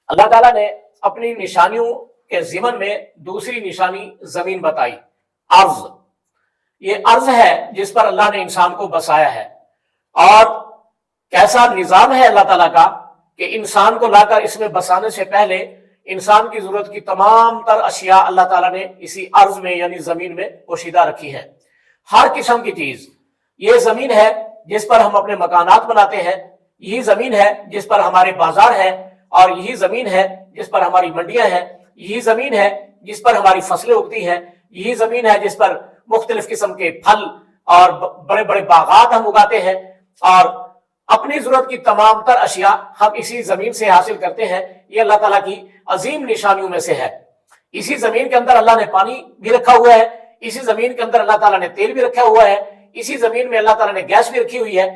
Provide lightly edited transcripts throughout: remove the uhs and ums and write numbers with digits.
اللہ تعالیٰ نے اپنی نشانیوں کے ضمن میں دوسری نشانی زمین بتائی، ارض۔ یہ ارض ہے جس پر اللہ نے انسان کو بسایا ہے، اور کیسا نظام ہے اللہ تعالیٰ کا کہ انسان کو لا کر اس میں بسانے سے پہلے انسان کی ضرورت کی تمام تر اشیاء اللہ تعالیٰ نے اسی ارض میں یعنی زمین میں پوشیدہ رکھی ہے۔ ہر قسم کی چیز، یہ زمین ہے جس پر ہم اپنے مکانات بناتے ہیں، یہی زمین ہے جس پر ہمارے بازار ہیں، اور یہی زمین ہے جس پر ہماری منڈیاں ہیں، یہی زمین ہے جس پر ہماری فصلیں اگتی ہیں، یہی زمین ہے جس پر مختلف قسم کے پھل اور بڑے بڑے باغات ہم اگاتے ہیں، اور اپنی ضرورت کی تمام تر اشیاء ہم اسی زمین سے حاصل کرتے ہیں۔ یہ اللہ تعالیٰ کی عظیم نشانیوں میں سے ہے۔ اسی زمین کے اندر اللہ نے پانی بھی رکھا ہوا ہے، اسی زمین کے اندر اللہ تعالیٰ نے تیل بھی رکھا ہوا ہے، اسی زمین میں اللہ تعالیٰ نے گیس بھی رکھی ہوئی ہے،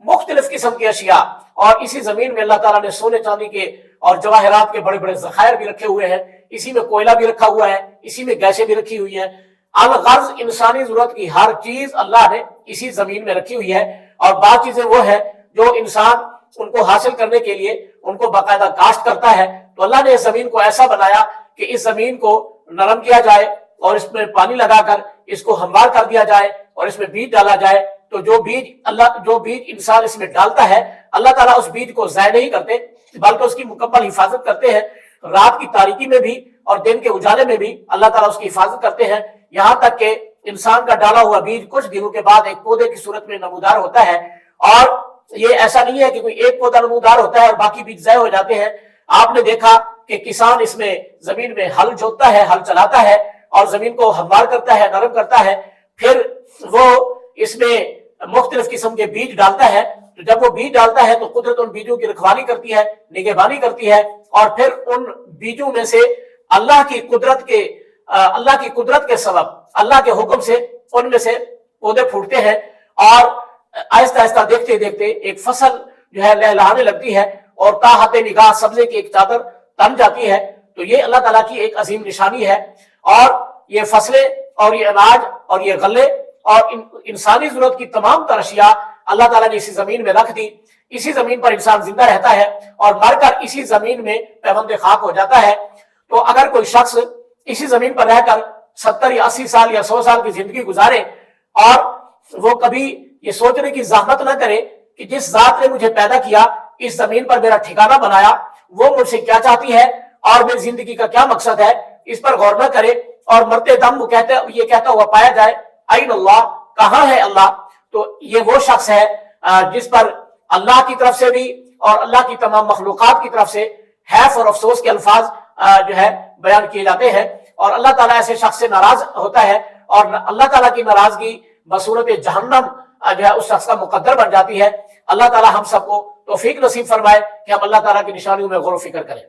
مختلف قسم کی اشیاء، اور اسی زمین میں اللہ تعالیٰ نے سونے چاندی کے اور جواہرات کے بڑے بڑے ذخائر بھی رکھے ہوئے ہیں، اسی میں کوئلہ بھی رکھا ہوا ہے، اسی میں گیسیں بھی رکھی ہوئی ہیں۔ الغرض انسانی ضرورت کی ہر چیز اللہ نے اسی زمین میں رکھی ہوئی ہے، اور بعض چیزیں وہ ہیں جو انسان ان کو حاصل کرنے کے لیے ان کو باقاعدہ کاشت کرتا ہے، تو اللہ نے اس زمین کو ایسا بنایا کہ اس زمین کو نرم کیا جائے اور اس میں پانی لگا کر اس کو ہموار کر دیا جائے اور اس میں بیج ڈالا جائے، تو جو بیج انسان اس میں ڈالتا ہے اللہ تعالیٰ اس بیج کو ضائع نہیں کرتے بلکہ اس کی مکمل حفاظت کرتے ہیں۔ رات کی تاریکی میں بھی اور دن کے اجالے میں بھی اللہ تعالیٰ اس کی حفاظت کرتے ہیں، یہاں تک کہ انسان کا ڈالا ہوا بیج کچھ دنوں کے بعد ایک پودے کی صورت میں نمودار ہوتا ہے، اور یہ ایسا نہیں ہے کہ کوئی ایک پودا نمودار ہوتا ہے اور باقی بیج ضائع ہو جاتے ہیں۔ آپ نے دیکھا کہ کسان اس میں زمین میں ہل جوتتا ہے، ہل چلاتا ہے اور زمین کو ہموار کرتا ہے، نرم کرتا ہے، پھر وہ اس میں مختلف قسم کے بیج ڈالتا ہے، تو جب وہ بیج ڈالتا ہے تو قدرت ان بیجوں کی رکھوالی کرتی ہے، نگہبانی کرتی ہے، اور پھر ان بیجوں میں سے اللہ کی قدرت کے سبب، اللہ کے حکم سے ان میں سے پودے پھوٹتے ہیں، اور آہستہ آہستہ دیکھتے دیکھتے ایک فصل جو ہے لہلہانے لگتی ہے اور تاحت نگاہ سبزے کی ایک چادر تن جاتی ہے۔ تو یہ اللہ تعالیٰ کی ایک عظیم نشانی ہے، اور یہ فصلیں اور یہ اناج اور یہ غلے اور انسانی ضرورت کی تمام تر اشیاء اللہ تعالیٰ نے اسی زمین میں رکھ دی۔ اسی زمین پر انسان زندہ رہتا ہے اور مر کر اسی زمین میں پیوند خاک ہو جاتا ہے۔ تو اگر کوئی شخص اسی زمین پر رہ کر 70 یا 80 سال یا 100 سال کی زندگی گزارے اور وہ کبھی یہ سوچنے کی زحمت نہ کرے کہ جس ذات نے مجھے پیدا کیا، اس زمین پر میرا ٹھکانہ بنایا، وہ مجھ سے کیا چاہتی ہے اور میری زندگی کا کیا مقصد ہے، اس پر غور نہ کرے، اور مرتے دم وہ یہ کہتا ہوا پایا جائے این اللہ، کہاں ہے اللہ، تو یہ وہ شخص ہے جس پر اللہ کی طرف سے بھی اور اللہ کی تمام مخلوقات کی طرف سے حیف اور افسوس کے الفاظ جو ہے بیان کیے جاتے ہیں، اور اللہ تعالیٰ ایسے شخص سے ناراض ہوتا ہے، اور اللہ تعالیٰ کی ناراضگی بصورت جہنم جو ہے اس شخص کا مقدر بن جاتی ہے۔ اللہ تعالیٰ ہم سب کو توفیق نصیب فرمائے کہ ہم اللہ تعالیٰ کی نشانیوں میں غور و فکر کریں۔